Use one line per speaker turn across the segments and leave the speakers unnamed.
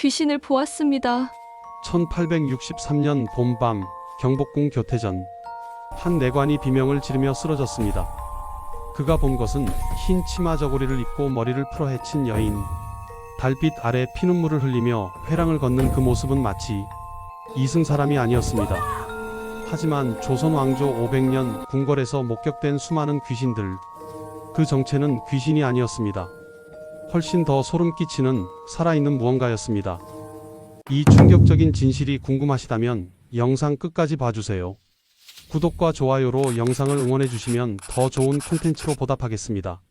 귀신을 보았습니다.
1863년 봄밤 경복궁 교태전 한 내관이 비명을 지르며 쓰러졌습니다. 그가 본 것은 흰 치마 저고리를 입고 머리를 풀어 헤친 여인. 달빛 아래 피눈물을 흘리며 회랑을 걷는 그 모습은 마치 이승 사람이 아니었습니다. 하지만 조선 왕조 500년 궁궐에서 목격된 수많은 귀신들, 그 정체는 귀신이 아니었습니다. 훨씬 더 소름 끼치는 살아있는 무언가였습니다. 이 충격적인 진실이 궁금하시다면 영상 끝까지 봐주세요. 구독과 좋아요로 영상을 응원해 주시면 더 좋은 콘텐츠로 보답하겠습니다.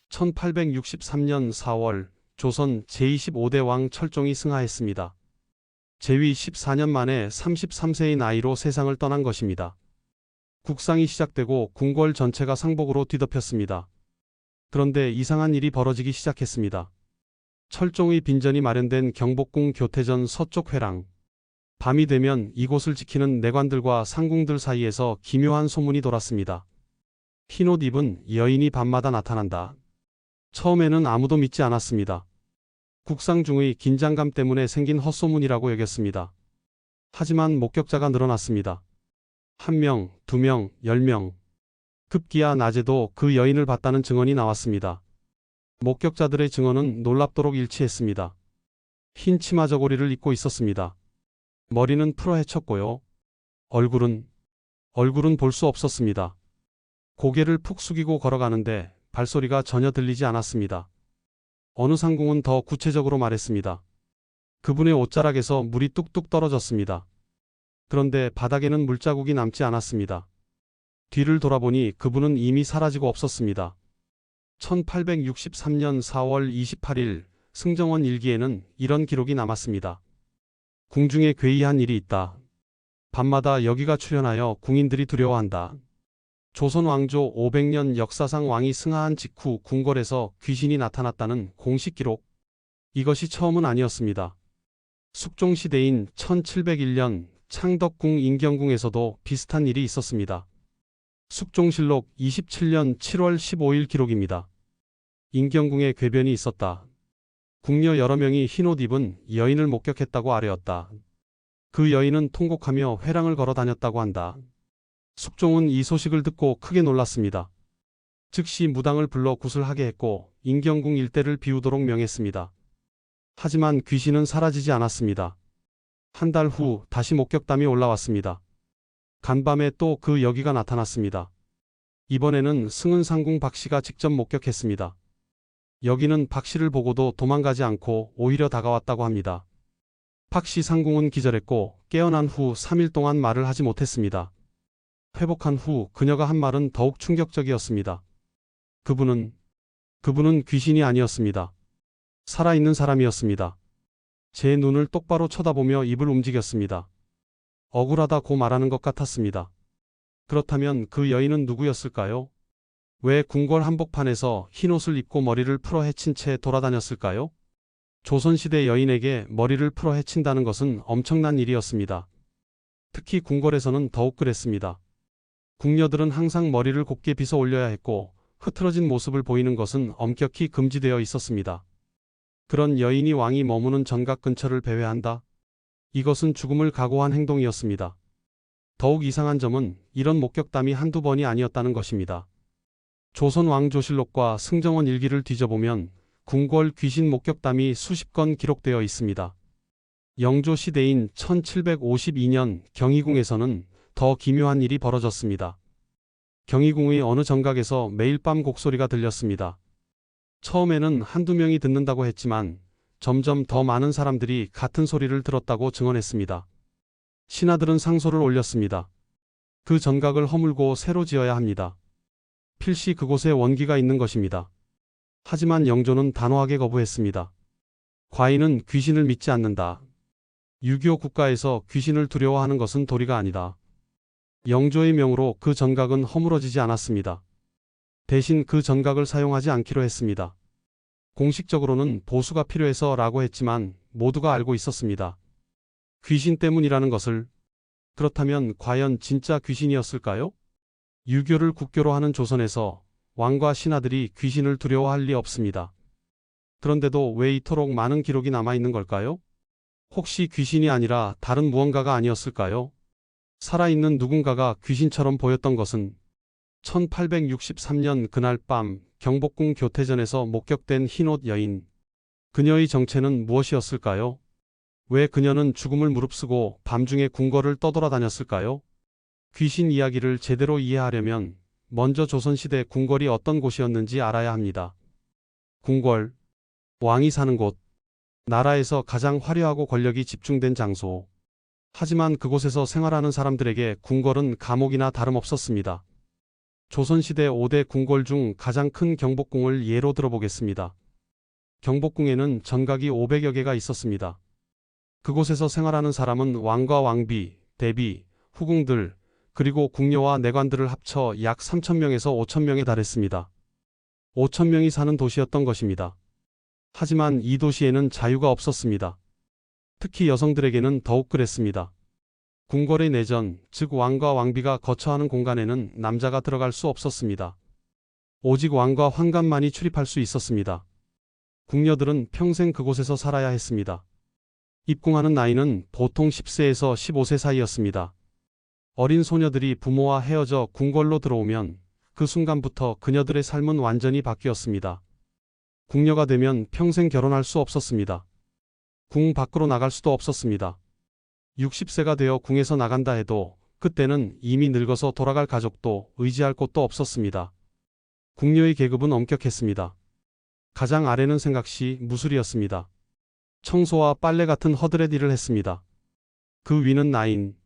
1863년 4월 조선 제25대 왕 철종이 승하했습니다. 재위 14년 만에 33세의 나이로 세상을 떠난 것입니다. 국상이 시작되고 궁궐 전체가 상복으로 뒤덮였습니다. 그런데 이상한 일이 벌어지기 시작했습니다. 철종의 빈전이 마련된 경복궁 교태전 서쪽 회랑. 밤이 되면 이곳을 지키는 내관들과 상궁들 사이에서 기묘한 소문이 돌았습니다. 흰옷 입은 여인이 밤마다 나타난다. 처음에는 아무도 믿지 않았습니다. 국상 중의 긴장감 때문에 생긴 헛소문이라고 여겼습니다. 하지만 목격자가 늘어났습니다. 1명, 2명, 10명. 급기야 낮에도 그 여인을 봤다는 증언이 나왔습니다. 목격자들의 증언은 놀랍도록 일치했습니다. 흰 치마 저고리를 입고 있었습니다. 머리는 풀어 헤쳤고요. 얼굴은 볼 수 없었습니다. 고개를 푹 숙이고 걸어가는데 발소리가 전혀 들리지 않았습니다. 어느 상궁은 더 구체적으로 말했습니다. 그분의 옷자락에서 물이 뚝뚝 떨어졌습니다. 그런데 바닥에는 물자국이 남지 않았습니다. 뒤를 돌아보니 그분은 이미 사라지고 없었습니다. 1863년 4월 28일 승정원 일기에는 이런 기록이 남았습니다. 궁중에 괴이한 일이 있다. 밤마다 여기가 출현하여 궁인들이 두려워한다. 조선 왕조 500년 역사상 왕이 승하한 직후 궁궐에서 귀신이 나타났다는 공식 기록. 이것이 처음은 아니었습니다. 숙종시대인 1701년 창덕궁 인경궁에서도 비슷한 일이 있었습니다. 숙종실록 27년 7월 15일 기록입니다. 인경궁에 궤변이 있었다. 궁녀 여러 명이 흰옷 입은 여인을 목격했다고 아뢰었다. 그 여인은 통곡하며 회랑을 걸어 다녔다고 한다. 숙종은 이 소식을 듣고 크게 놀랐습니다. 즉시 무당을 불러 굿을 했고 인경궁 일대를 비우도록 명했습니다. 하지만 귀신은 사라지지 않았습니다. 한 달 후 다시 목격담이 올라왔습니다. 간밤에 또 그 여기가 나타났습니다. 이번에는 승은상궁 박씨가 직접 목격했습니다. 여기는 박씨를 보고도 도망가지 않고 오히려 다가왔다고 합니다. 박씨 상궁은 기절했고 깨어난 후 3일 동안 말을 하지 못했습니다. 회복한 후 그녀가 한 말은 더욱 충격적이었습니다. 그분은 귀신이 아니었습니다. 살아있는 사람이었습니다. 제 눈을 똑바로 쳐다보며 입을 움직였습니다. 억울하다고 말하는 것 같았습니다. 그렇다면 그 여인은 누구였을까요? 왜 궁궐 한복판에서 흰옷을 입고 머리를 풀어 헤친 채 돌아다녔을까요? 조선시대 여인에게 머리를 풀어 헤친다는 것은 엄청난 일이었습니다. 특히 궁궐에서는 더욱 그랬습니다. 궁녀들은 항상 머리를 곱게 빗어 올려야 했고 흐트러진 모습을 보이는 것은 엄격히 금지되어 있었습니다. 그런 여인이 왕이 머무는 정각 근처를 배회한다? 이것은 죽음을 각오한 행동이었습니다. 더욱 이상한 점은 이런 목격담이 한두 번이 아니었다는 것입니다. 조선 왕조실록과 승정원 일기를 뒤져보면 궁궐 귀신 목격담이 수십 건 기록되어 있습니다. 영조 시대인 1752년 경희궁에서는 더 기묘한 일이 벌어졌습니다. 경희궁의 어느 정각에서 매일 밤 곡소리가 들렸습니다. 처음에는 한두 명이 듣는다고 했지만 점점 더 많은 사람들이 같은 소리를 들었다고 증언했습니다. 신하들은 상소를 올렸습니다. 그 정각을 허물고 새로 지어야 합니다. 필시 그곳에 원기가 있는 것입니다. 하지만 영조는 단호하게 거부했습니다. 과인은 귀신을 믿지 않는다. 유교 국가에서 귀신을 두려워하는 것은 도리가 아니다. 영조의 명으로 그 정각은 허물어지지 않았습니다. 대신 그 정각을 사용하지 않기로 했습니다. 공식적으로는 보수가 필요해서 라고 했지만 모두가 알고 있었습니다. 귀신 때문이라는 것을. 그렇다면 과연 진짜 귀신이었을까요? 유교를 국교로 하는 조선에서 왕과 신하들이 귀신을 두려워할 리 없습니다. 그런데도 왜 이토록 많은 기록이 남아있는 걸까요? 혹시 귀신이 아니라 다른 무언가가 아니었을까요? 살아있는 누군가가 귀신처럼 보였던 것은 1863년 그날 밤 경복궁 교태전에서 목격된 흰옷 여인. 그녀의 정체는 무엇이었을까요? 왜 그녀는 죽음을 무릅쓰고 밤중에 궁궐을 떠돌아다녔을까요? 귀신 이야기를 제대로 이해하려면 먼저 조선시대 궁궐이 어떤 곳이었는지 알아야 합니다. 궁궐, 왕이 사는 곳, 나라에서 가장 화려하고 권력이 집중된 장소. 하지만 그곳에서 생활하는 사람들에게 궁궐은 감옥이나 다름없었습니다. 조선시대 5대 궁궐 중 가장 큰 경복궁을 예로 들어보겠습니다. 경복궁에는 전각이 500여 개가 있었습니다. 그곳에서 생활하는 사람은 왕과 왕비, 대비, 후궁들, 그리고 궁녀와 내관들을 합쳐 약 3,000명에서 5,000명에 달했습니다. 5,000명이 사는 도시였던 것입니다. 하지만 이 도시에는 자유가 없었습니다. 특히 여성들에게는 더욱 그랬습니다. 궁궐의 내전, 즉 왕과 왕비가 거처하는 공간에는 남자가 들어갈 수 없었습니다. 오직 왕과 환관만이 출입할 수 있었습니다. 궁녀들은 평생 그곳에서 살아야 했습니다. 입궁하는 나이는 보통 10세에서 15세 사이였습니다. 어린 소녀들이 부모와 헤어져 궁궐로 들어오면 그 순간부터 그녀들의 삶은 완전히 바뀌었습니다. 궁녀가 되면 평생 결혼할 수 없었습니다. 궁 밖으로 나갈 수도 없었습니다. 60세가 되어 궁에서 나간다 해도 그때는 이미 늙어서 돌아갈 가족도 의지할 곳도 없었습니다. 궁녀의 계급은 엄격했습니다. 가장 아래는 생각시 무술이었습니다. 청소와 빨래 같은 허드렛 일을 했습니다. 그 위는 나인,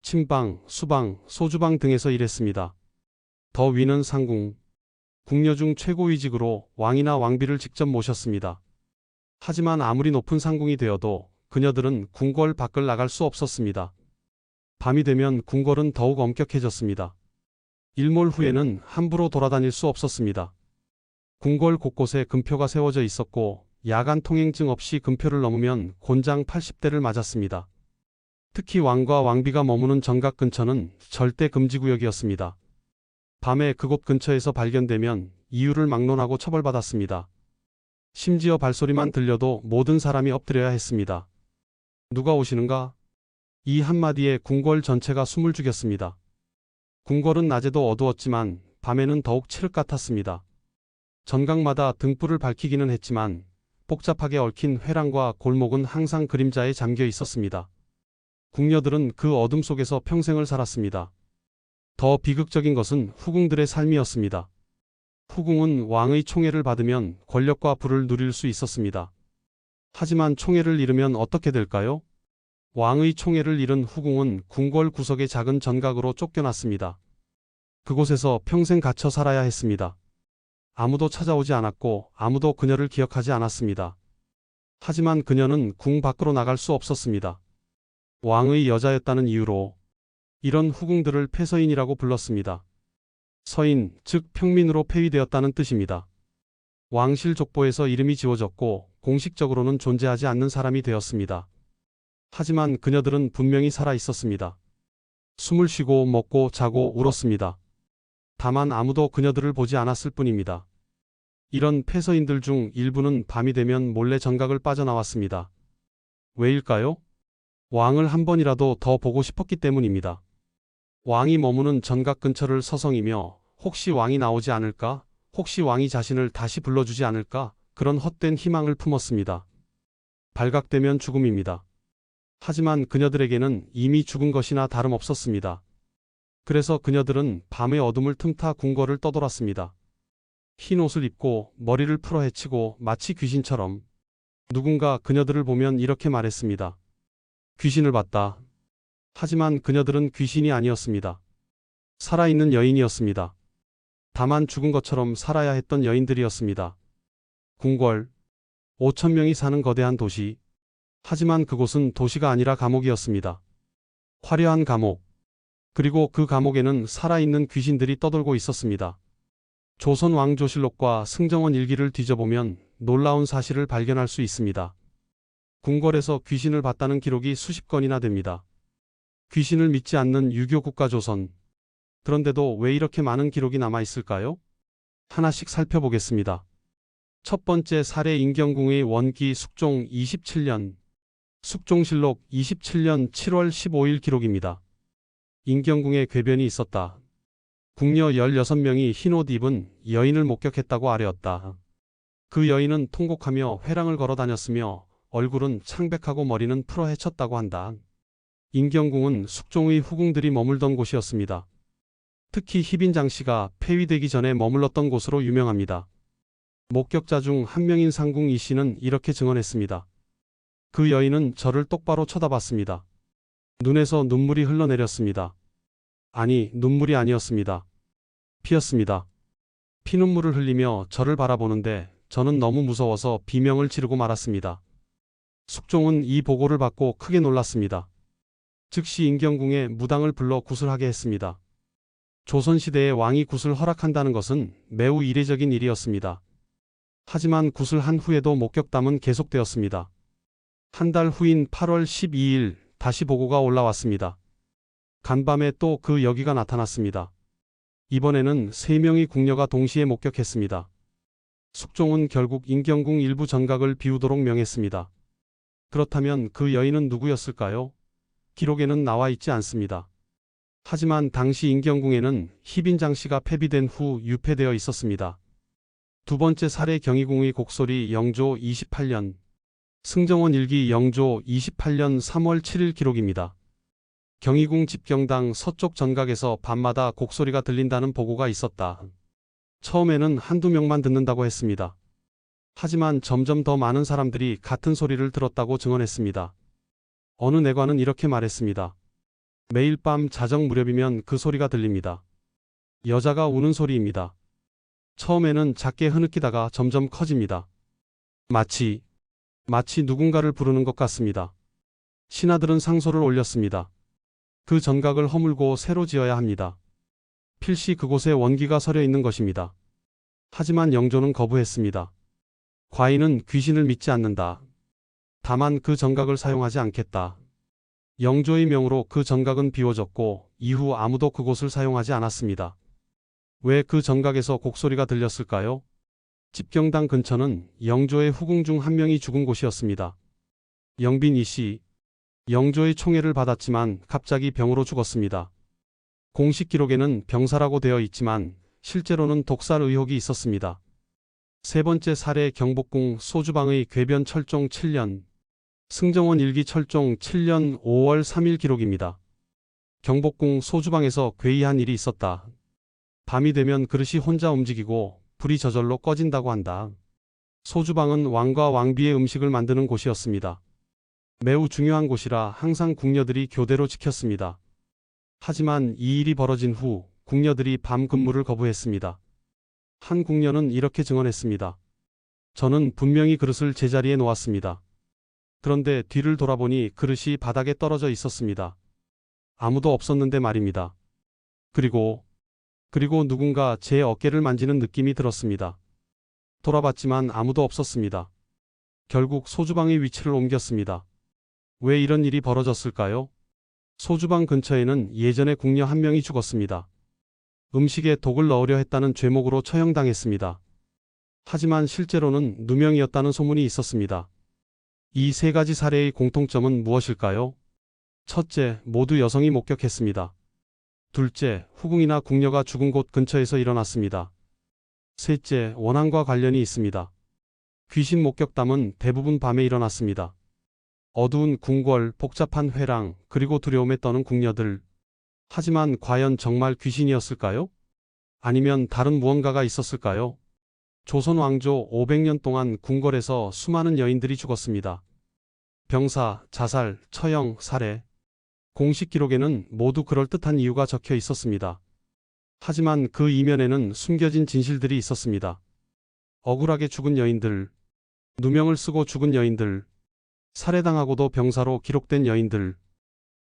침방, 수방, 소주방 등에서 일했습니다. 더 위는 상궁, 궁녀 중 최고위직으로 왕이나 왕비를 직접 모셨습니다. 하지만 아무리 높은 상궁이 되어도 그녀들은 궁궐 밖을 나갈 수 없었습니다. 밤이 되면 궁궐은 더욱 엄격해졌습니다. 일몰 후에는 함부로 돌아다닐 수 없었습니다. 궁궐 곳곳에 금표가 세워져 있었고 야간 통행증 없이 금표를 넘으면 곤장 80대를 맞았습니다. 특히 왕과 왕비가 머무는 정각 근처는 절대 금지구역이었습니다. 밤에 그곳 근처에서 발견되면 이유를 막론하고 처벌받았습니다. 심지어 발소리만 들려도 모든 사람이 엎드려야 했습니다. 누가 오시는가? 이 한마디에 궁궐 전체가 숨을 죽였습니다. 궁궐은 낮에도 어두웠지만 밤에는 더욱 칠흑 같았습니다. 전각마다 등불을 밝히기는 했지만 복잡하게 얽힌 회랑과 골목은 항상 그림자에 잠겨 있었습니다. 궁녀들은 그 어둠 속에서 평생을 살았습니다. 더 비극적인 것은 후궁들의 삶이었습니다. 후궁은 왕의 총애를 받으면 권력과 부를 누릴 수 있었습니다. 하지만 총애를 잃으면 어떻게 될까요? 왕의 총애를 잃은 후궁은 궁궐 구석의 작은 전각으로 쫓겨났습니다. 그곳에서 평생 갇혀 살아야 했습니다. 아무도 찾아오지 않았고 아무도 그녀를 기억하지 않았습니다. 하지만 그녀는 궁 밖으로 나갈 수 없었습니다. 왕의 여자였다는 이유로 이런 후궁들을 폐서인이라고 불렀습니다. 서인, 즉 평민으로 폐위되었다는 뜻입니다. 왕실 족보에서 이름이 지워졌고 공식적으로는 존재하지 않는 사람이 되었습니다. 하지만 그녀들은 분명히 살아 있었습니다. 숨을 쉬고 먹고 자고 울었습니다. 다만 아무도 그녀들을 보지 않았을 뿐입니다. 이런 폐서인들 중 일부는 밤이 되면 몰래 전각을 빠져나왔습니다. 왜일까요? 왕을 한 번이라도 더 보고 싶었기 때문입니다. 왕이 머무는 전각 근처를 서성이며 혹시 왕이 나오지 않을까? 혹시 왕이 자신을 다시 불러주지 않을까? 그런 헛된 희망을 품었습니다. 발각되면 죽음입니다. 하지만 그녀들에게는 이미 죽은 것이나 다름없었습니다. 그래서 그녀들은 밤의 어둠을 틈타 궁궐을 떠돌았습니다. 흰 옷을 입고 머리를 풀어 헤치고 마치 귀신처럼. 누군가 그녀들을 보면 이렇게 말했습니다. 귀신을 봤다. 하지만 그녀들은 귀신이 아니었습니다. 살아있는 여인이었습니다. 다만 죽은 것처럼 살아야 했던 여인들이었습니다. 궁궐, 5,000명이 사는 거대한 도시. 하지만 그곳은 도시가 아니라 감옥이었습니다. 화려한 감옥. 그리고 그 감옥에는 살아있는 귀신들이 떠돌고 있었습니다. 조선 왕조실록과 승정원 일기를 뒤져보면 놀라운 사실을 발견할 수 있습니다. 궁궐에서 귀신을 봤다는 기록이 수십 건이나 됩니다. 귀신을 믿지 않는 유교 국가 조선. 그런데도 왜 이렇게 많은 기록이 남아 있을까요? 하나씩 살펴보겠습니다. 첫 번째 사례 인경궁의 원기 숙종 27년. 숙종실록 27년 7월 15일 기록입니다. 인경궁에 궤변이 있었다. 궁녀 16명이 흰옷 입은 여인을 목격했다고 아뢰었다. 그 여인은 통곡하며 회랑을 걸어 다녔으며 얼굴은 창백하고 머리는 풀어 헤쳤다고 한다. 인경궁은 숙종의 후궁들이 머물던 곳이었습니다. 특히 희빈장 씨가 폐위되기 전에 머물렀던 곳으로 유명합니다. 목격자 중 한 명인 상궁 이 씨는 이렇게 증언했습니다. 그 여인은 저를 똑바로 쳐다봤습니다. 눈에서 눈물이 흘러내렸습니다. 아니, 눈물이 아니었습니다. 피였습니다. 피눈물을 흘리며 저를 바라보는데 저는 너무 무서워서 비명을 지르고 말았습니다. 숙종은 이 보고를 받고 크게 놀랐습니다. 즉시 인경궁에 무당을 불러 굿을 했습니다. 조선시대에 왕이 굿을 허락한다는 것은 매우 이례적인 일이었습니다. 하지만 굿을 한 후에도 목격담은 계속되었습니다. 한 달 후인 8월 12일 다시 보고가 올라왔습니다. 간밤에 또 그 여기가 나타났습니다. 이번에는 3명의 궁녀가 동시에 목격했습니다. 숙종은 결국 인경궁 일부 전각을 비우도록 명했습니다. 그렇다면 그 여인은 누구였을까요? 기록에는 나와 있지 않습니다. 하지만 당시 인경궁에는 희빈장 씨가 폐비된 후 유폐되어 있었습니다. 두 번째 살해 경희궁의 곡소리 영조 28년, 승정원 일기 영조 28년 3월 7일 기록입니다. 경희궁 집경당 서쪽 전각에서 밤마다 곡소리가 들린다는 보고가 있었다. 처음에는 한두 명만 듣는다고 했습니다. 하지만 점점 더 많은 사람들이 같은 소리를 들었다고 증언했습니다. 어느 내관은 이렇게 말했습니다. 매일 밤 자정 무렵이면 그 소리가 들립니다. 여자가 우는 소리입니다. 처음에는 작게 흐느끼다가 점점 커집니다. 마치 누군가를 부르는 것 같습니다. 신하들은 상소를 올렸습니다. 그 전각을 허물고 새로 지어야 합니다. 필시 그곳에 원기가 서려 있는 것입니다. 하지만 영조는 거부했습니다. 과인은 귀신을 믿지 않는다. 다만 그 전각을 사용하지 않겠다. 영조의 명으로 그 전각은 비워졌고 이후 아무도 그곳을 사용하지 않았습니다. 왜 그 전각에서 곡소리가 들렸을까요? 집경당 근처는 영조의 후궁 중 한 명이 죽은 곳이었습니다. 영빈 이 씨, 영조의 총애를 받았지만 갑자기 병으로 죽었습니다. 공식 기록에는 병사라고 되어 있지만 실제로는 독살 의혹이 있었습니다. 세 번째 살해 경복궁 소주방의 궤변 철종 7년, 승정원 일기 철종 7년 5월 3일 기록입니다. 경복궁 소주방에서 괴이한 일이 있었다. 밤이 되면 그릇이 혼자 움직이고 불이 저절로 꺼진다고 한다. 소주방은 왕과 왕비의 음식을 만드는 곳이었습니다. 매우 중요한 곳이라 항상 궁녀들이 교대로 지켰습니다. 하지만 이 일이 벌어진 후 궁녀들이 밤 근무를 거부했습니다. 한 궁녀는 이렇게 증언했습니다. 저는 분명히 그릇을 제자리에 놓았습니다. 그런데 뒤를 돌아보니 그릇이 바닥에 떨어져 있었습니다. 아무도 없었는데 말입니다. 그리고 누군가 제 어깨를 만지는 느낌이 들었습니다. 돌아봤지만 아무도 없었습니다. 결국 소주방의 위치를 옮겼습니다. 왜 이런 일이 벌어졌을까요? 소주방 근처에는 예전에 궁녀 한 명이 죽었습니다. 음식에 독을 넣으려 했다는 죄목으로 처형당했습니다. 하지만 실제로는 누명이었다는 소문이 있었습니다. 이 세 가지 사례의 공통점은 무엇일까요? 첫째, 모두 여성이 목격했습니다. 둘째, 후궁이나 궁녀가 죽은 곳 근처에서 일어났습니다. 셋째, 원한과 관련이 있습니다. 귀신 목격담은 대부분 밤에 일어났습니다. 어두운 궁궐, 복잡한 회랑, 그리고 두려움에 떠는 궁녀들. 하지만 과연 정말 귀신이었을까요? 아니면 다른 무언가가 있었을까요? 조선 왕조 500년 동안 궁궐에서 수많은 여인들이 죽었습니다. 병사, 자살, 처형, 살해. 공식 기록에는 모두 그럴듯한 이유가 적혀 있었습니다. 하지만 그 이면에는 숨겨진 진실들이 있었습니다. 억울하게 죽은 여인들, 누명을 쓰고 죽은 여인들, 살해당하고도 병사로 기록된 여인들.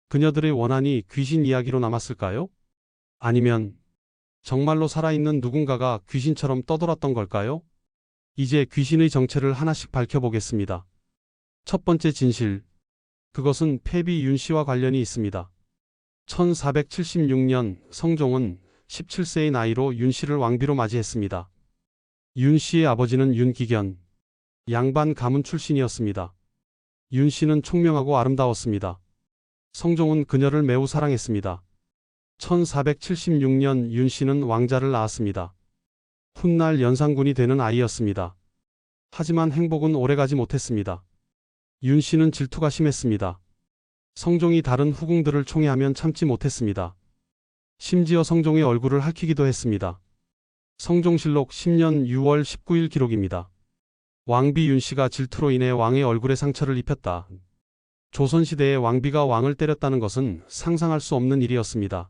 그녀들의 원한이 귀신 이야기로 남았을까요? 아니면 정말로 살아있는 누군가가 귀신처럼 떠돌았던 걸까요? 이제 귀신의 정체를 하나씩 밝혀보겠습니다. 첫 번째 진실. 그것은 폐비 윤 씨와 관련이 있습니다. 1476년 성종은 17세의 나이로 윤 씨를 왕비로 맞이했습니다. 윤 씨의 아버지는 윤기견, 양반 가문 출신이었습니다. 윤 씨는 총명하고 아름다웠습니다. 성종은 그녀를 매우 사랑했습니다. 1476년 윤 씨는 왕자를 낳았습니다. 훗날 연산군이 되는 아이였습니다. 하지만 행복은 오래가지 못했습니다. 윤 씨는 질투가 심했습니다. 성종이 다른 후궁들을 총애하면 참지 못했습니다. 심지어 성종의 얼굴을 핥히기도 했습니다. 성종실록 10년 6월 19일 기록입니다. 왕비 윤 씨가 질투로 인해 왕의 얼굴에 상처를 입혔다. 조선시대의 왕비가 왕을 때렸다는 것은 상상할 수 없는 일이었습니다.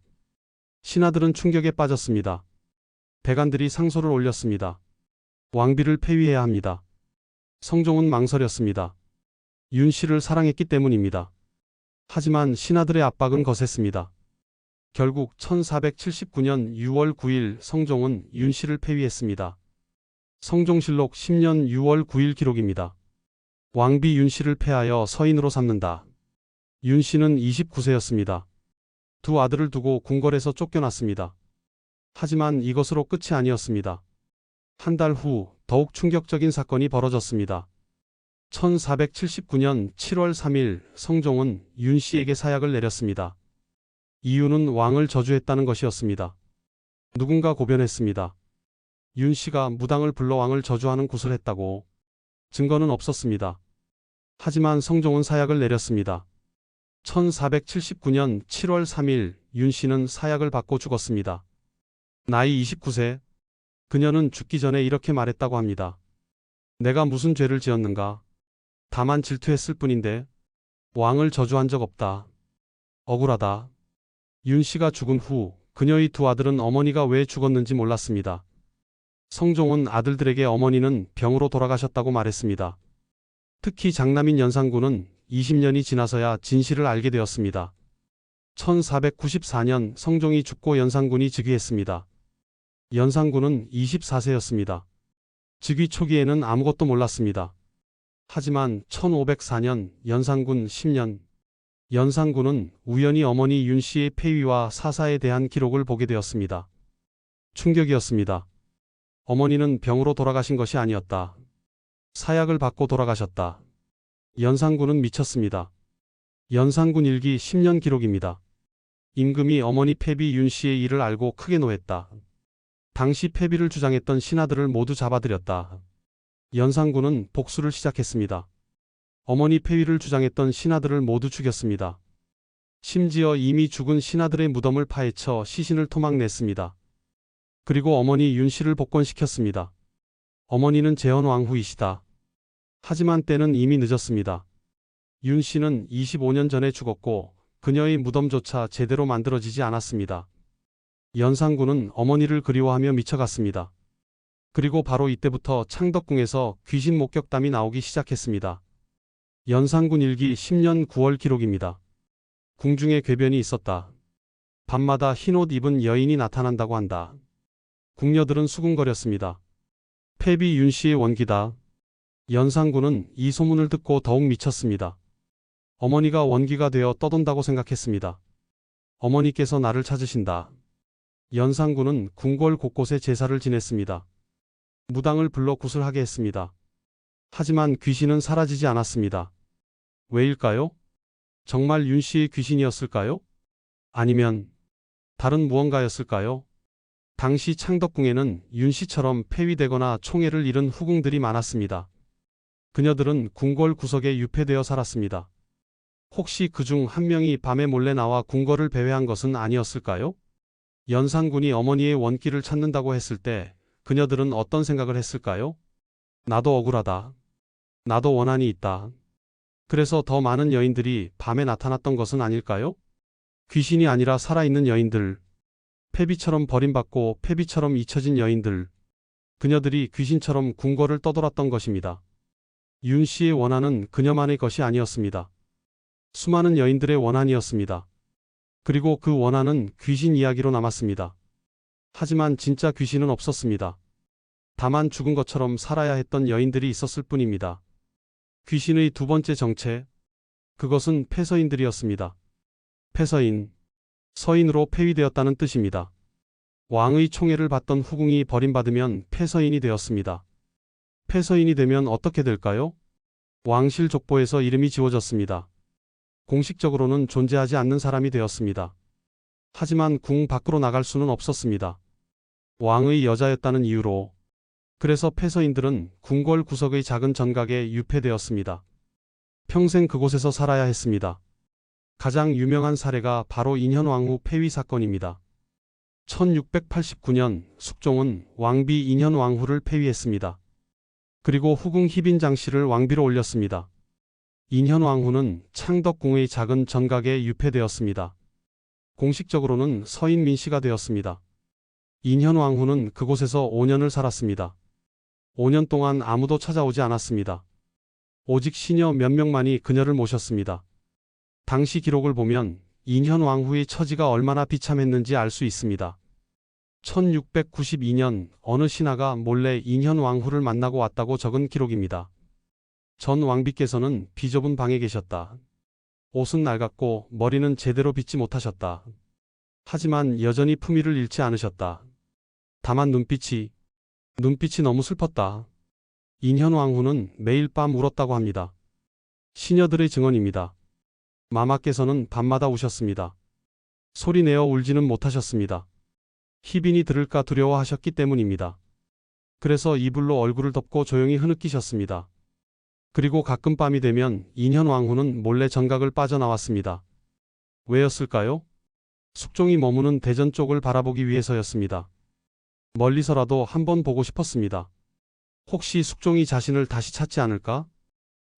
신하들은 충격에 빠졌습니다. 백관들이 상소를 올렸습니다. 왕비를 폐위해야 합니다. 성종은 망설였습니다. 윤 씨를 사랑했기 때문입니다. 하지만 신하들의 압박은 거셌습니다. 결국 1479년 6월 9일 성종은 윤 씨를 폐위했습니다. 성종실록 10년 6월 9일 기록입니다. 왕비 윤 씨를 폐하여 서인으로 삼는다. 윤 씨는 29세였습니다. 두 아들을 두고 궁궐에서 쫓겨났습니다. 하지만 이것으로 끝이 아니었습니다. 한 달 후 더욱 충격적인 사건이 벌어졌습니다. 1479년 7월 3일 성종은 윤 씨에게 사약을 내렸습니다. 이유는 왕을 저주했다는 것이었습니다. 누군가 고변했습니다. 윤 씨가 무당을 불러 왕을 저주하는 굿을 했다고. 증거는 없었습니다. 하지만 성종은 사약을 내렸습니다. 1479년 7월 3일 윤 씨는 사약을 받고 죽었습니다. 나이 29세. 그녀는 죽기 전에 이렇게 말했다고 합니다. 내가 무슨 죄를 지었는가? 다만 질투했을 뿐인데 왕을 저주한 적 없다. 억울하다. 윤 씨가 죽은 후 그녀의 두 아들은 어머니가 왜 죽었는지 몰랐습니다. 성종은 아들들에게 어머니는 병으로 돌아가셨다고 말했습니다. 특히 장남인 연산군은 20년이 지나서야 진실을 알게 되었습니다. 1494년 성종이 죽고 연산군이 즉위했습니다. 연산군은 24세였습니다. 즉위 초기에는 아무것도 몰랐습니다. 하지만 1504년 연산군 10년 연산군은 우연히 어머니 윤 씨의 폐위와 사사에 대한 기록을 보게 되었습니다. 충격이었습니다. 어머니는 병으로 돌아가신 것이 아니었다. 사약을 받고 돌아가셨다. 연산군은 미쳤습니다. 연산군 일기 10년 기록입니다. 임금이 어머니 폐비 윤 씨의 일을 알고 크게 노했다. 당시 폐비를 주장했던 신하들을 모두 잡아들였다. 연산군은 복수를 시작했습니다. 어머니 폐위를 주장했던 신하들을 모두 죽였습니다. 심지어 이미 죽은 신하들의 무덤을 파헤쳐 시신을 토막냈습니다. 그리고 어머니 윤 씨를 복권시켰습니다. 어머니는 재헌왕후이시다. 하지만 때는 이미 늦었습니다. 윤 씨는 25년 전에 죽었고 그녀의 무덤조차 제대로 만들어지지 않았습니다. 연산군은 어머니를 그리워하며 미쳐갔습니다. 그리고 바로 이때부터 창덕궁에서 귀신 목격담이 나오기 시작했습니다. 연산군 일기 10년 9월 기록입니다. 궁중에 궤변이 있었다. 밤마다 흰옷 입은 여인이 나타난다고 한다. 궁녀들은 수군거렸습니다. 폐비 윤 씨의 원기다. 연산군은 이 소문을 듣고 더욱 미쳤습니다. 어머니가 원기가 되어 떠돈다고 생각했습니다. 어머니께서 나를 찾으신다. 연산군은 궁궐 곳곳에 제사를 지냈습니다. 무당을 불러 굿을 하게 했습니다. 하지만 귀신은 사라지지 않았습니다. 왜일까요? 정말 윤 씨의 귀신이었을까요? 아니면 다른 무언가였을까요? 당시 창덕궁에는 윤 씨처럼 폐위되거나 총애를 잃은 후궁들이 많았습니다. 그녀들은 궁궐 구석에 유폐되어 살았습니다. 혹시 그중 한 명이 밤에 몰래 나와 궁궐을 배회한 것은 아니었을까요? 연산군이 어머니의 원기를 찾는다고 했을 때 그녀들은 어떤 생각을 했을까요? 나도 억울하다. 나도 원한이 있다. 그래서 더 많은 여인들이 밤에 나타났던 것은 아닐까요? 귀신이 아니라 살아있는 여인들. 폐비처럼 버림받고 폐비처럼 잊혀진 여인들. 그녀들이 귀신처럼 궁궐을 떠돌았던 것입니다. 윤 씨의 원한은 그녀만의 것이 아니었습니다. 수많은 여인들의 원한이었습니다. 그리고 그 원한은 귀신 이야기로 남았습니다. 하지만 진짜 귀신은 없었습니다. 다만 죽은 것처럼 살아야 했던 여인들이 있었을 뿐입니다. 귀신의 두 번째 정체, 그것은 폐서인들이었습니다. 폐서인, 서인으로 폐위되었다는 뜻입니다. 왕의 총애를 받던 후궁이 버림받으면 폐서인이 되었습니다. 폐서인이 되면 어떻게 될까요? 왕실 족보에서 이름이 지워졌습니다. 공식적으로는 존재하지 않는 사람이 되었습니다. 하지만 궁 밖으로 나갈 수는 없었습니다. 왕의 여자였다는 이유로. 그래서 패서인들은 궁궐 구석의 작은 전각에 유폐되었습니다. 평생 그곳에서 살아야 했습니다. 가장 유명한 사례가 바로 인현왕후 폐위 사건입니다. 1689년 숙종은 왕비 인현왕후를 폐위했습니다. 그리고 후궁 희빈장씨를 왕비로 올렸습니다. 인현왕후는 창덕궁의 작은 전각에 유폐되었습니다. 공식적으로는 서인민씨가 되었습니다. 인현왕후는 그곳에서 5년을 살았습니다. 5년 동안 아무도 찾아오지 않았습니다. 오직 시녀 몇 명만이 그녀를 모셨습니다. 당시 기록을 보면 인현왕후의 처지가 얼마나 비참했는지 알 수 있습니다. 1692년 어느 신하가 몰래 인현왕후를 만나고 왔다고 적은 기록입니다. 전 왕비께서는 비좁은 방에 계셨다. 옷은 낡았고 머리는 제대로 빗지 못하셨다. 하지만 여전히 품위를 잃지 않으셨다. 다만 눈빛이 너무 슬펐다. 인현왕후는 매일 밤 울었다고 합니다. 시녀들의 증언입니다. 마마께서는 밤마다 우셨습니다. 소리내어 울지는 못하셨습니다. 희빈이 들을까 두려워하셨기 때문입니다. 그래서 이불로 얼굴을 덮고 조용히 흐느끼셨습니다. 그리고 가끔 밤이 되면 인현왕후는 몰래 전각을 빠져나왔습니다. 왜였을까요? 숙종이 머무는 대전 쪽을 바라보기 위해서였습니다. 멀리서라도 한번 보고 싶었습니다. 혹시 숙종이 자신을 다시 찾지 않을까?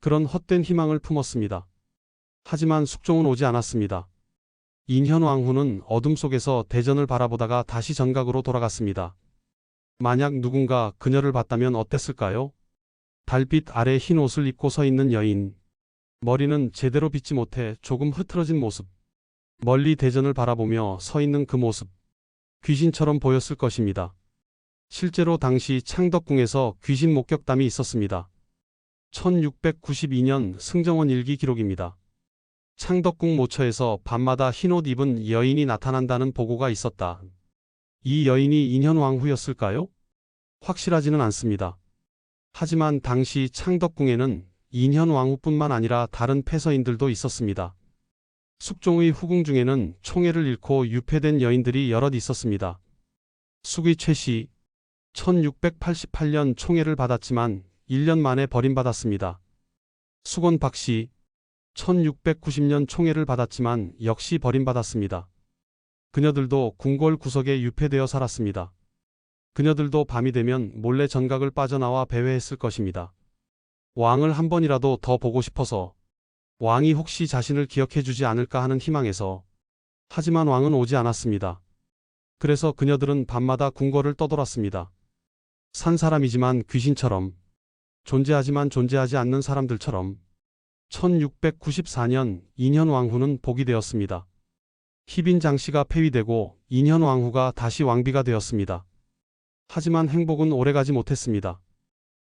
그런 헛된 희망을 품었습니다. 하지만 숙종은 오지 않았습니다. 인현왕후는 어둠 속에서 대전을 바라보다가 다시 전각으로 돌아갔습니다. 만약 누군가 그녀를 봤다면 어땠을까요? 달빛 아래 흰 옷을 입고 서 있는 여인. 머리는 제대로 빗지 못해 조금 흐트러진 모습. 멀리 대전을 바라보며 서 있는 그 모습. 귀신처럼 보였을 것입니다. 실제로 당시 창덕궁에서 귀신 목격담이 있었습니다. 1692년 승정원 일기 기록입니다. 창덕궁 모처에서 밤마다 흰옷 입은 여인이 나타난다는 보고가 있었다. 이 여인이 인현왕후였을까요? 확실하지는 않습니다. 하지만 당시 창덕궁에는 인현왕후뿐만 아니라 다른 패서인들도 있었습니다. 숙종의 후궁 중에는 총애를 잃고 유폐된 여인들이 여럿 있었습니다. 숙의 최씨 1688년 총애를 받았지만 1년 만에 버림받았습니다. 숙원 박씨 1690년 총애를 받았지만 역시 버림받았습니다. 그녀들도 궁궐 구석에 유폐되어 살았습니다. 그녀들도 밤이 되면 몰래 전각을 빠져나와 배회했을 것입니다. 왕을 한 번이라도 더 보고 싶어서, 왕이 혹시 자신을 기억해주지 않을까 하는 희망에서. 하지만 왕은 오지 않았습니다. 그래서 그녀들은 밤마다 궁궐을 떠돌았습니다. 산 사람이지만 귀신처럼, 존재하지만 존재하지 않는 사람들처럼. 1694년 인현왕후는 복이 되었습니다. 희빈장씨가 폐위되고 인현왕후가 다시 왕비가 되었습니다. 하지만 행복은 오래가지 못했습니다.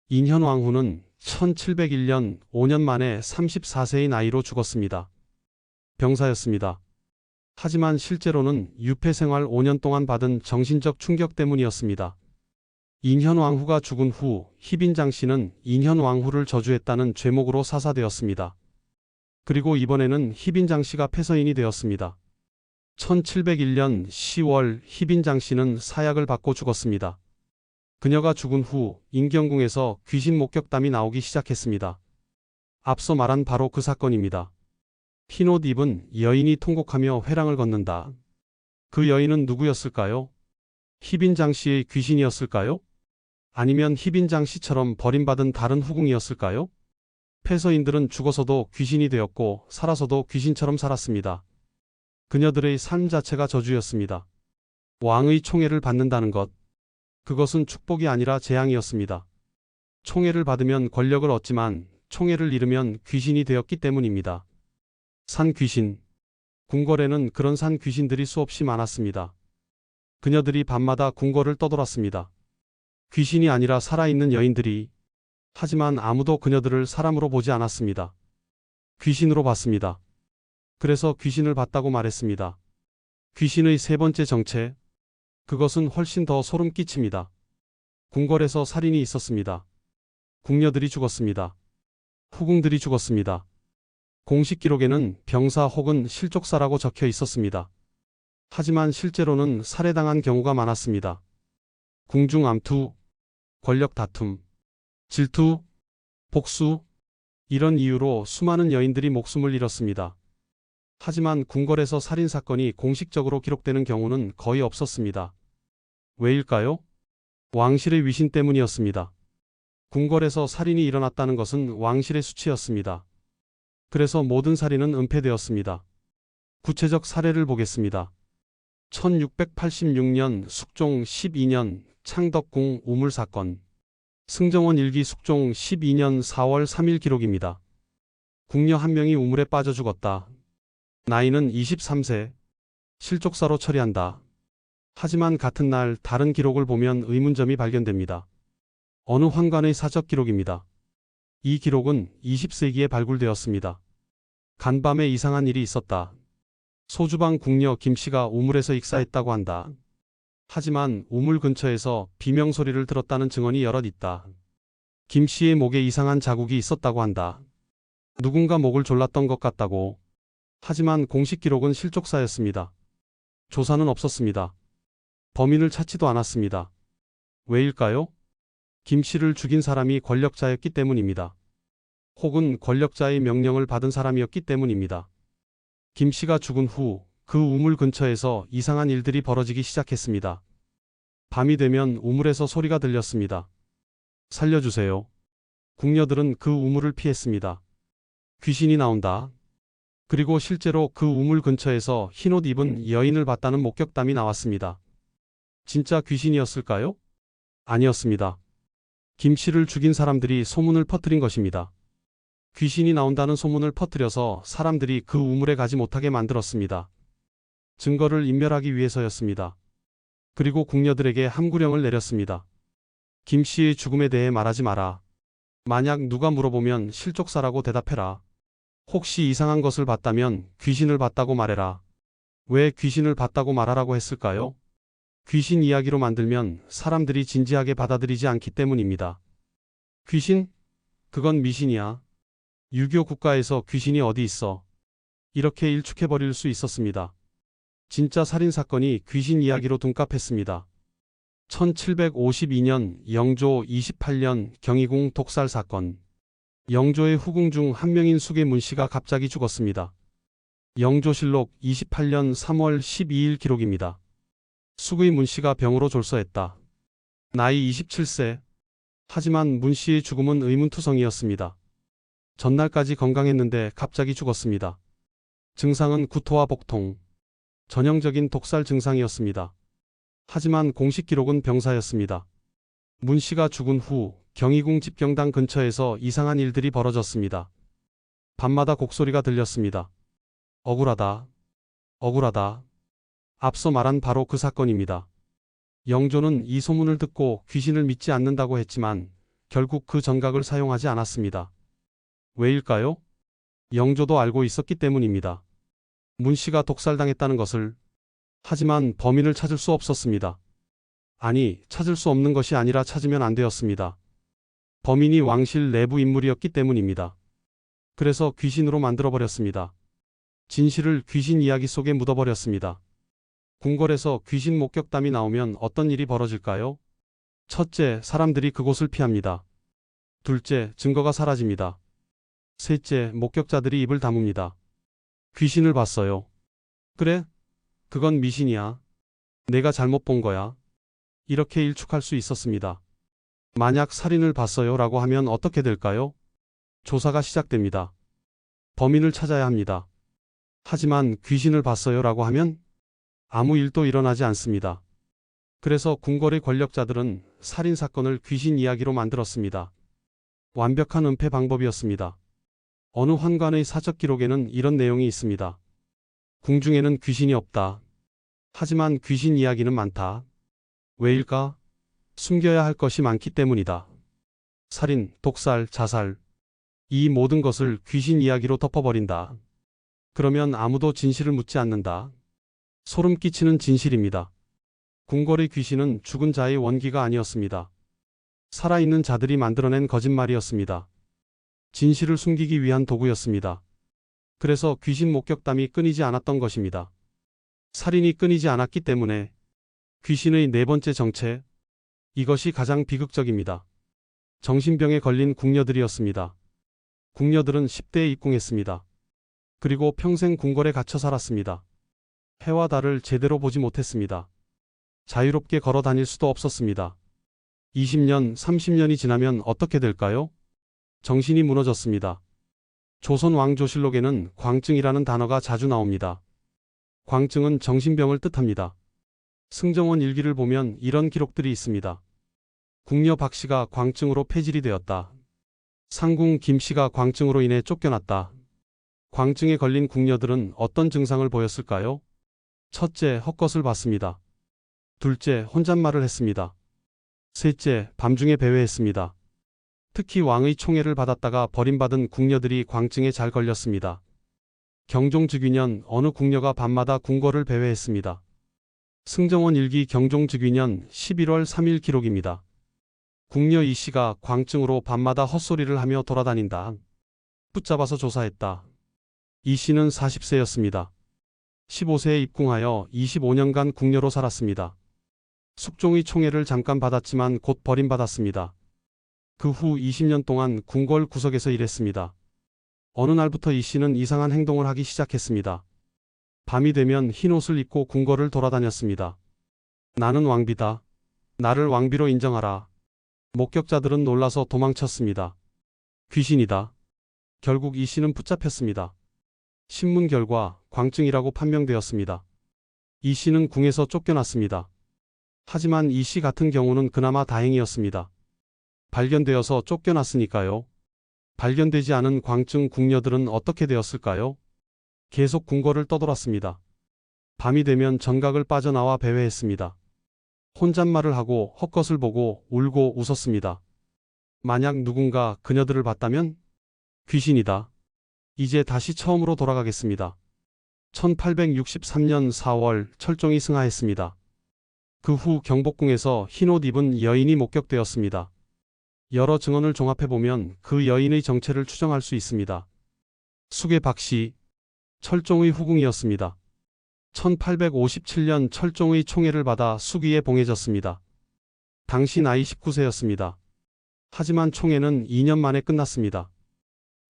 인현왕후는 1701년 5년 만에 34세의 나이로 죽었습니다. 병사였습니다. 하지만 실제로는 유폐 생활 5년 동안 받은 정신적 충격 때문이었습니다. 인현왕후가 죽은 후 희빈장씨는 인현왕후를 저주했다는 죄목으로 사사되었습니다. 그리고 이번에는 희빈장씨가 패서인이 되었습니다. 1701년 10월 희빈장씨는 사약을 받고 죽었습니다. 그녀가 죽은 후 인경궁에서 귀신 목격담이 나오기 시작했습니다. 앞서 말한 바로 그 사건입니다. 흰옷 입은 여인이 통곡하며 회랑을 걷는다. 그 여인은 누구였을까요? 희빈장씨의 귀신이었을까요? 아니면 희빈장씨처럼 버림받은 다른 후궁이었을까요? 패서인들은 죽어서도 귀신이 되었고 살아서도 귀신처럼 살았습니다. 그녀들의 삶 자체가 저주였습니다. 왕의 총애를 받는다는 것, 그것은 축복이 아니라 재앙이었습니다. 총애를 받으면 권력을 얻지만 총애를 잃으면 귀신이 되었기 때문입니다. 산 귀신. 궁궐에는 그런 산 귀신들이 수없이 많았습니다. 그녀들이 밤마다 궁궐을 떠돌았습니다. 귀신이 아니라 살아있는 여인들이. 하지만 아무도 그녀들을 사람으로 보지 않았습니다. 귀신으로 봤습니다. 그래서 귀신을 봤다고 말했습니다. 귀신의 세 번째 정체. 그것은 훨씬 더 소름 끼칩니다. 궁궐에서 살인이 있었습니다. 궁녀들이 죽었습니다. 후궁들이 죽었습니다. 공식 기록에는 병사 혹은 실족사라고 적혀 있었습니다. 하지만 실제로는 살해당한 경우가 많았습니다. 궁중 암투, 권력 다툼, 질투, 복수, 이런 이유로 수많은 여인들이 목숨을 잃었습니다. 하지만 궁궐에서 살인사건이 공식적으로 기록되는 경우는 거의 없었습니다. 왜일까요? 왕실의 위신 때문이었습니다. 궁궐에서 살인이 일어났다는 것은 왕실의 수치였습니다. 그래서 모든 살인은 은폐되었습니다. 구체적 사례를 보겠습니다. 1686년 숙종 12년 창덕궁 우물사건. 승정원 일기 숙종 12년 4월 3일 기록입니다. 궁녀 한 명이 우물에 빠져 죽었다. 나이는 23세. 실족사로 처리한다. 하지만 같은 날 다른 기록을 보면 의문점이 발견됩니다. 어느 황관의 사적 기록입니다. 이 기록은 20세기에 발굴되었습니다. 간밤에 이상한 일이 있었다. 소주방 궁녀 김씨가 우물에서 익사했다고 한다. 하지만 우물 근처에서 비명소리를 들었다는 증언이 여럿 있다. 김씨의 목에 이상한 자국이 있었다고 한다. 누군가 목을 졸랐던 것 같다고. 하지만 공식 기록은 실족사였습니다. 조사는 없었습니다. 범인을 찾지도 않았습니다. 왜일까요? 김씨를 죽인 사람이 권력자였기 때문입니다. 혹은 권력자의 명령을 받은 사람이었기 때문입니다. 김씨가 죽은 후 그 우물 근처에서 이상한 일들이 벌어지기 시작했습니다. 밤이 되면 우물에서 소리가 들렸습니다. 살려주세요. 궁녀들은 그 우물을 피했습니다. 귀신이 나온다. 그리고 실제로 그 우물 근처에서 흰옷 입은 여인을 봤다는 목격담이 나왔습니다. 진짜 귀신이었을까요? 아니었습니다. 김씨를 죽인 사람들이 소문을 퍼뜨린 것입니다. 귀신이 나온다는 소문을 퍼뜨려서 사람들이 그 우물에 가지 못하게 만들었습니다. 증거를 인멸하기 위해서였습니다. 그리고 궁녀들에게 함구령을 내렸습니다. 김씨의 죽음에 대해 말하지 마라. 만약 누가 물어보면 실족사라고 대답해라. 혹시 이상한 것을 봤다면 귀신을 봤다고 말해라. 왜 귀신을 봤다고 말하라고 했을까요? 귀신 이야기로 만들면 사람들이 진지하게 받아들이지 않기 때문입니다. 귀신? 그건 미신이야. 유교 국가에서 귀신이 어디 있어? 이렇게 일축해버릴 수 있었습니다. 진짜 살인사건이 귀신 이야기로 둔갑했습니다. 1752년 영조 28년 경희궁 독살 사건. 영조의 후궁 중 한 명인 숙의 문씨가 갑자기 죽었습니다. 영조실록 28년 3월 12일 기록입니다. 숙의 문씨가 병으로 졸서했다. 나이 27세. 하지만 문씨의 죽음은 의문투성이었습니다. 전날까지 건강했는데 갑자기 죽었습니다. 증상은 구토와 복통. 전형적인 독살 증상이었습니다. 하지만 공식 기록은 병사였습니다. 문씨가 죽은 후 경희궁 집경당 근처에서 이상한 일들이 벌어졌습니다. 밤마다 곡소리가 들렸습니다. 억울하다. 억울하다. 앞서 말한 바로 그 사건입니다. 영조는 이 소문을 듣고 귀신을 믿지 않는다고 했지만 결국 그 전각을 사용하지 않았습니다. 왜일까요? 영조도 알고 있었기 때문입니다. 문씨가 독살당했다는 것을. 하지만 범인을 찾을 수 없었습니다. 아니, 찾을 수 없는 것이 아니라 찾으면 안 되었습니다. 범인이 왕실 내부 인물이었기 때문입니다. 그래서 귀신으로 만들어버렸습니다. 진실을 귀신 이야기 속에 묻어버렸습니다. 궁궐에서 귀신 목격담이 나오면 어떤 일이 벌어질까요? 첫째, 사람들이 그곳을 피합니다. 둘째, 증거가 사라집니다. 셋째, 목격자들이 입을 다뭅니다. 귀신을 봤어요. 그래? 그건 미신이야. 내가 잘못 본 거야. 이렇게 일축할 수 있었습니다. 만약 살인을 봤어요 라고 하면 어떻게 될까요? 조사가 시작됩니다. 범인을 찾아야 합니다. 하지만 귀신을 봤어요 라고 하면 아무 일도 일어나지 않습니다. 그래서 궁궐의 권력자들은 살인사건을 귀신 이야기로 만들었습니다. 완벽한 은폐 방법이었습니다. 어느 환관의 사적 기록에는 이런 내용이 있습니다. 궁중에는 귀신이 없다. 하지만 귀신 이야기는 많다. 왜일까? 숨겨야 할 것이 많기 때문이다. 살인, 독살, 자살. 이 모든 것을 귀신 이야기로 덮어버린다. 그러면 아무도 진실을 묻지 않는다. 소름 끼치는 진실입니다. 궁궐의 귀신은 죽은 자의 원기가 아니었습니다. 살아있는 자들이 만들어낸 거짓말이었습니다. 진실을 숨기기 위한 도구였습니다. 그래서 귀신 목격담이 끊이지 않았던 것입니다. 살인이 끊이지 않았기 때문에 귀신의 네 번째 정체, 이것이 가장 비극적입니다. 정신병에 걸린 궁녀들이었습니다. 궁녀들은 10대에 입궁했습니다. 그리고 평생 궁궐에 갇혀 살았습니다. 해와 달을 제대로 보지 못했습니다. 자유롭게 걸어 다닐 수도 없었습니다. 20년, 30년이 지나면 어떻게 될까요? 정신이 무너졌습니다. 조선 왕조실록에는 광증이라는 단어가 자주 나옵니다. 광증은 정신병을 뜻합니다. 승정원 일기를 보면 이런 기록들이 있습니다. 궁녀 박씨가 광증으로 폐질이 되었다. 상궁 김씨가 광증으로 인해 쫓겨났다. 광증에 걸린 궁녀들은 어떤 증상을 보였을까요? 첫째, 헛것을 봤습니다. 둘째, 혼잣말을 했습니다. 셋째, 밤중에 배회했습니다. 특히 왕의 총애를 받았다가 버림받은 궁녀들이 광증에 잘 걸렸습니다. 경종즉위년 어느 궁녀가 밤마다 궁궐을 배회했습니다. 승정원 일기 경종즉위년 11월 3일 기록입니다. 궁녀 이씨가 광증으로 밤마다 헛소리를 하며 돌아다닌다. 붙잡아서 조사했다. 이씨는 40세였습니다. 15세에 입궁하여 25년간 궁녀로 살았습니다. 숙종의 총애를 잠깐 받았지만 곧 버림받았습니다. 그 후 20년 동안 궁궐 구석에서 일했습니다. 어느 날부터 이씨는 이상한 행동을 하기 시작했습니다. 밤이 되면 흰옷을 입고 궁궐을 돌아다녔습니다. 나는 왕비다. 나를 왕비로 인정하라. 목격자들은 놀라서 도망쳤습니다. 귀신이다. 결국 이씨는 붙잡혔습니다. 신문 결과 광증이라고 판명되었습니다. 이씨는 궁에서 쫓겨났습니다. 하지만 이씨 같은 경우는 그나마 다행이었습니다. 발견되어서 쫓겨났으니까요. 발견되지 않은 광증 궁녀들은 어떻게 되었을까요? 계속 궁궐을 떠돌았습니다. 밤이 되면 정각을 빠져나와 배회했습니다. 혼잣말을 하고 헛것을 보고 울고 웃었습니다. 만약 누군가 그녀들을 봤다면? 귀신이다. 이제 다시 처음으로 돌아가겠습니다. 1863년 4월 철종이 승하했습니다. 그 후 경복궁에서 흰옷 입은 여인이 목격되었습니다. 여러 증언을 종합해보면 그 여인의 정체를 추정할 수 있습니다. 수계 박씨, 철종의 후궁이었습니다. 1857년 철종의 총애를 받아 수기에 봉해졌습니다. 당시 나이 19세였습니다. 하지만 총애는 2년 만에 끝났습니다.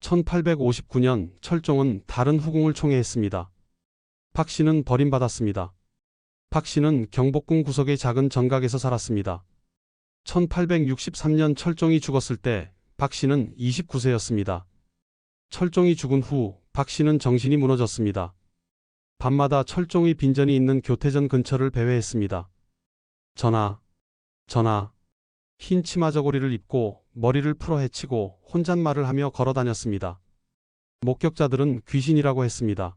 1859년 철종은 다른 후궁을 총애했습니다. 박씨는 버림받았습니다. 박씨는 경복궁 구석의 작은 정각에서 살았습니다. 1863년 철종이 죽었을 때 박씨는 29세였습니다. 철종이 죽은 후 박씨는 정신이 무너졌습니다. 밤마다 철종의 빈전이 있는 교태전 근처를 배회했습니다. 전하, 흰 치마 저고리를 입고 머리를 풀어 헤치고 혼잣말을 하며 걸어 다녔습니다. 목격자들은 귀신이라고 했습니다.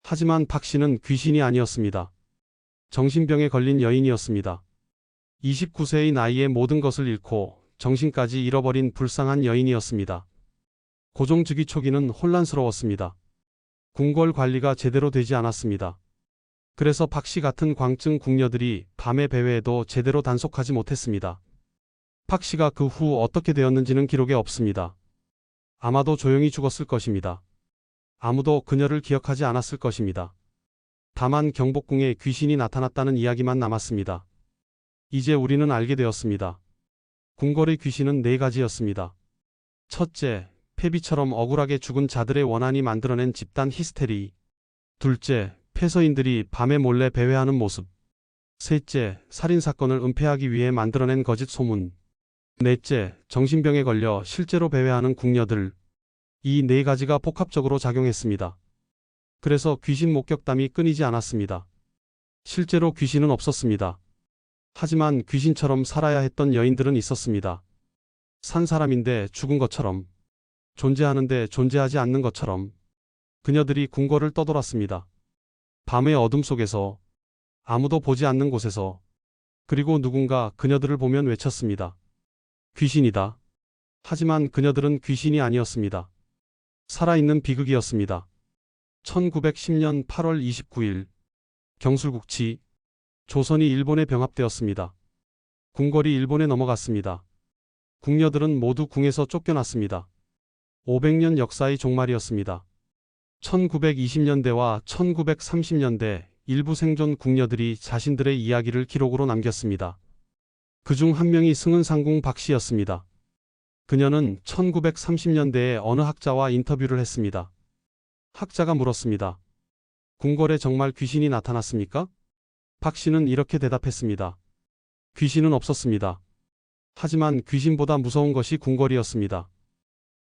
하지만 박씨는 귀신이 아니었습니다. 정신병에 걸린 여인이었습니다. 29세의 나이에 모든 것을 잃고 정신까지 잃어버린 불쌍한 여인이었습니다. 고종즉위 초기는 혼란스러웠습니다. 궁궐 관리가 제대로 되지 않았습니다. 그래서 박씨 같은 광증 궁녀들이 밤에 배회해도 제대로 단속하지 못했습니다. 박씨가 그 후 어떻게 되었는지는 기록에 없습니다. 아마도 조용히 죽었을 것입니다. 아무도 그녀를 기억하지 않았을 것입니다. 다만 경복궁에 귀신이 나타났다는 이야기만 남았습니다. 이제 우리는 알게 되었습니다. 궁궐의 귀신은 4가지였습니다. 첫째, 폐비처럼 억울하게 죽은 자들의 원한이 만들어낸 집단 히스테리. 둘째, 폐서인들이 밤에 몰래 배회하는 모습. 셋째, 살인사건을 은폐하기 위해 만들어낸 거짓 소문. 넷째, 정신병에 걸려 실제로 배회하는 궁녀들. 이 4가지가 복합적으로 작용했습니다. 그래서 귀신 목격담이 끊이지 않았습니다. 실제로 귀신은 없었습니다. 하지만 귀신처럼 살아야 했던 여인들은 있었습니다. 산 사람인데 죽은 것처럼, 존재하는데 존재하지 않는 것처럼 그녀들이 궁궐을 떠돌았습니다. 밤의 어둠 속에서, 아무도 보지 않는 곳에서, 그리고 누군가 그녀들을 보면 외쳤습니다. 귀신이다. 하지만 그녀들은 귀신이 아니었습니다. 살아있는 비극이었습니다. 1910년 8월 29일 경술국치, 조선이 일본에 병합되었습니다. 궁궐이 일본에 넘어갔습니다. 궁녀들은 모두 궁에서 쫓겨났습니다. 500년 역사의 종말이었습니다. 1920년대와 1930년대 일부 생존 궁녀들이 자신들의 이야기를 기록으로 남겼습니다. 그중 한 명이 승은상궁 박씨였습니다. 그녀는 1930년대에 어느 학자와 인터뷰를 했습니다. 학자가 물었습니다. 궁궐에 정말 귀신이 나타났습니까? 박 씨는 이렇게 대답했습니다. 귀신은 없었습니다. 하지만 귀신보다 무서운 것이 궁궐이었습니다.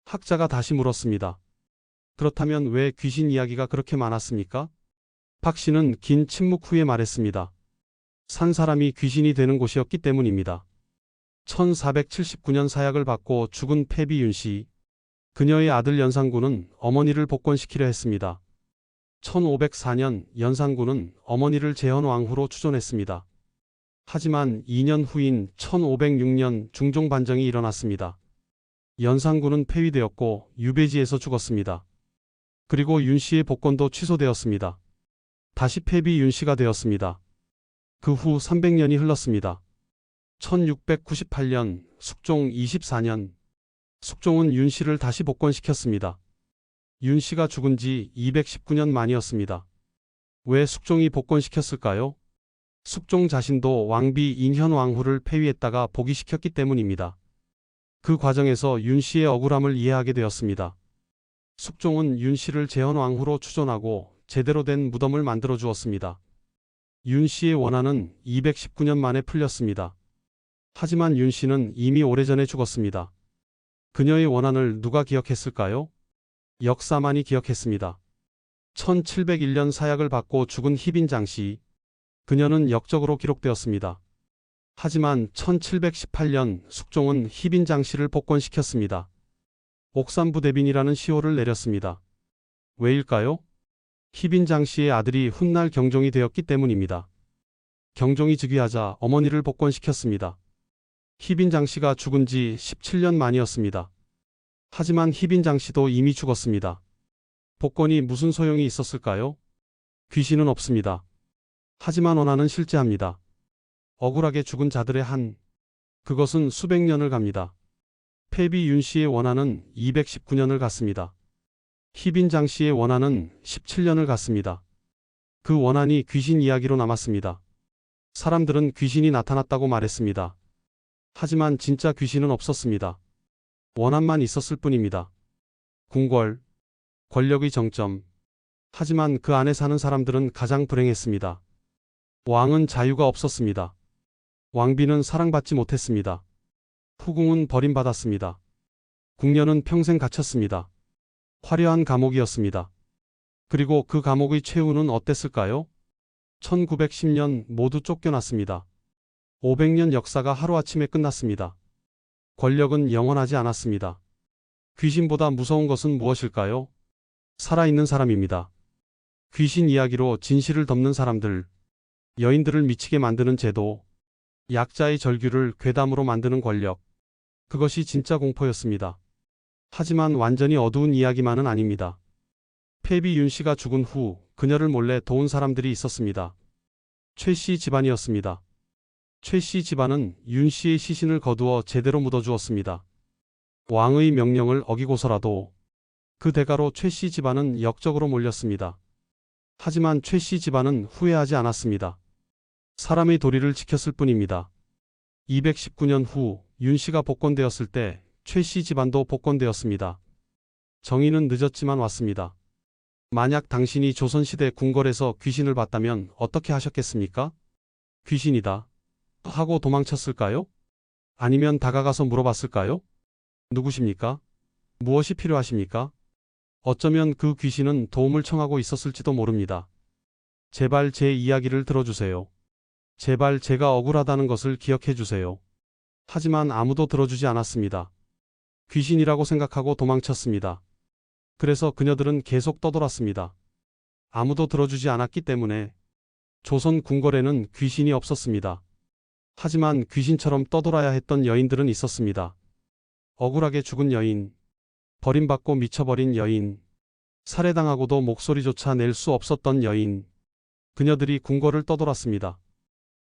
학자가 다시 물었습니다. 그렇다면 왜 귀신 이야기가 그렇게 많았습니까? 박 씨는 긴 침묵 후에 말했습니다. 산 사람이 귀신이 되는 곳이었기 때문입니다. 1479년 사약을 받고 죽은 패비 윤 씨. 그녀의 아들 연산군은 어머니를 복권시키려 했습니다. 1504년 연산군은 어머니를 재헌 왕후로 추존했습니다. 하지만 2년 후인 1506년 중종 반정이 일어났습니다. 연산군은 폐위되었고 유배지에서 죽었습니다. 그리고 윤 씨의 복권도 취소되었습니다. 다시 패비 윤 씨가 되었습니다. 그 후 300년이 흘렀습니다. 1698년 숙종 24년 숙종은 윤 씨를 다시 복권시켰습니다. 윤 씨가 죽은 지 219년 만이었습니다. 왜 숙종이 복권시켰을까요? 숙종 자신도 왕비 인현 왕후를 폐위했다가 복위시켰기 때문입니다. 그 과정에서 윤 씨의 억울함을 이해하게 되었습니다. 숙종은 윤 씨를 재헌 왕후로 추존하고 제대로 된 무덤을 만들어 주었습니다. 윤 씨의 원한은 219년 만에 풀렸습니다. 하지만 윤 씨는 이미 오래전에 죽었습니다. 그녀의 원한을 누가 기억했을까요? 역사만이 기억했습니다. 1701년 사약을 받고 죽은 희빈장 씨. 그녀는 역적으로 기록되었습니다. 하지만 1718년 숙종은 희빈장 씨를 복권시켰습니다. 옥산부대빈이라는 시호를 내렸습니다. 왜일까요? 희빈장 씨의 아들이 훗날 경종이 되었기 때문입니다. 경종이 즉위하자 어머니를 복권시켰습니다. 희빈장 씨가 죽은 지 17년 만이었습니다. 하지만 희빈장 씨도 이미 죽었습니다. 복권이 무슨 소용이 있었을까요? 귀신은 없습니다. 하지만 원한은 실제합니다. 억울하게 죽은 자들의 그것은 수백 년을 갑니다. 패비 윤 씨의 원한은 219년을 갔습니다. 희빈장 씨의 원한은 17년을 갔습니다. 그 원한이 귀신 이야기로 남았습니다. 사람들은 귀신이 나타났다고 말했습니다. 하지만 진짜 귀신은 없었습니다. 원한만 있었을 뿐입니다. 궁궐, 권력의 정점. 하지만 그 안에 사는 사람들은 가장 불행했습니다. 왕은 자유가 없었습니다. 왕비는 사랑받지 못했습니다. 후궁은 버림받았습니다. 궁녀는 평생 갇혔습니다. 화려한 감옥이었습니다. 그리고 그 감옥의 최후는 어땠을까요? 1910년 모두 쫓겨났습니다. 500년 역사가 하루아침에 끝났습니다. 권력은 영원하지 않았습니다. 귀신보다 무서운 것은 무엇일까요? 살아있는 사람입니다. 귀신 이야기로 진실을 덮는 사람들, 여인들을 미치게 만드는 제도, 약자의 절규를 괴담으로 만드는 권력. 그것이 진짜 공포였습니다. 하지만 완전히 어두운 이야기만은 아닙니다. 패비 윤 씨가 죽은 후 그녀를 몰래 도운 사람들이 있었습니다. 최 씨 집안이었습니다. 최 씨 집안은 윤 씨의 시신을 거두어 제대로 묻어주었습니다. 왕의 명령을 어기고서라도 그 대가로 최 씨 집안은 역적으로 몰렸습니다. 하지만 최 씨 집안은 후회하지 않았습니다. 사람의 도리를 지켰을 뿐입니다. 219년 후 윤 씨가 복권되었을 때 최 씨 집안도 복권되었습니다. 정의는 늦었지만 왔습니다. 만약 당신이 조선시대 궁궐에서 귀신을 봤다면 어떻게 하셨겠습니까? 귀신이다 하고 도망쳤을까요? 아니면 다가가서 물어봤을까요? 누구십니까? 무엇이 필요하십니까? 어쩌면 그 귀신은 도움을 청하고 있었을지도 모릅니다. 제발 제 이야기를 들어주세요. 제발 제가 억울하다는 것을 기억해 주세요. 하지만 아무도 들어주지 않았습니다. 귀신이라고 생각하고 도망쳤습니다. 그래서 그녀들은 계속 떠돌았습니다. 아무도 들어주지 않았기 때문에 조선 궁궐에는 귀신이 없었습니다. 하지만 귀신처럼 떠돌아야 했던 여인들은 있었습니다. 억울하게 죽은 여인, 버림받고 미쳐버린 여인, 살해당하고도 목소리조차 낼 수 없었던 여인. 그녀들이 궁궐을 떠돌았습니다.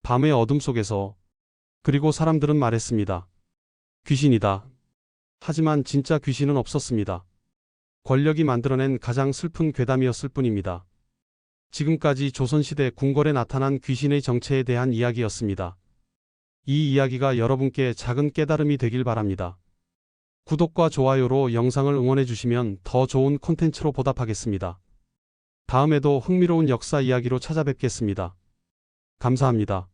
밤의 어둠 속에서. 그리고 사람들은 말했습니다. 귀신이다. 하지만 진짜 귀신은 없었습니다. 권력이 만들어낸 가장 슬픈 괴담이었을 뿐입니다. 지금까지 조선시대 궁궐에 나타난 귀신의 정체에 대한 이야기였습니다. 이 이야기가 여러분께 작은 깨달음이 되길 바랍니다. 구독과 좋아요로 영상을 응원해 주시면 더 좋은 콘텐츠로 보답하겠습니다. 다음에도 흥미로운 역사 이야기로 찾아뵙겠습니다. 감사합니다.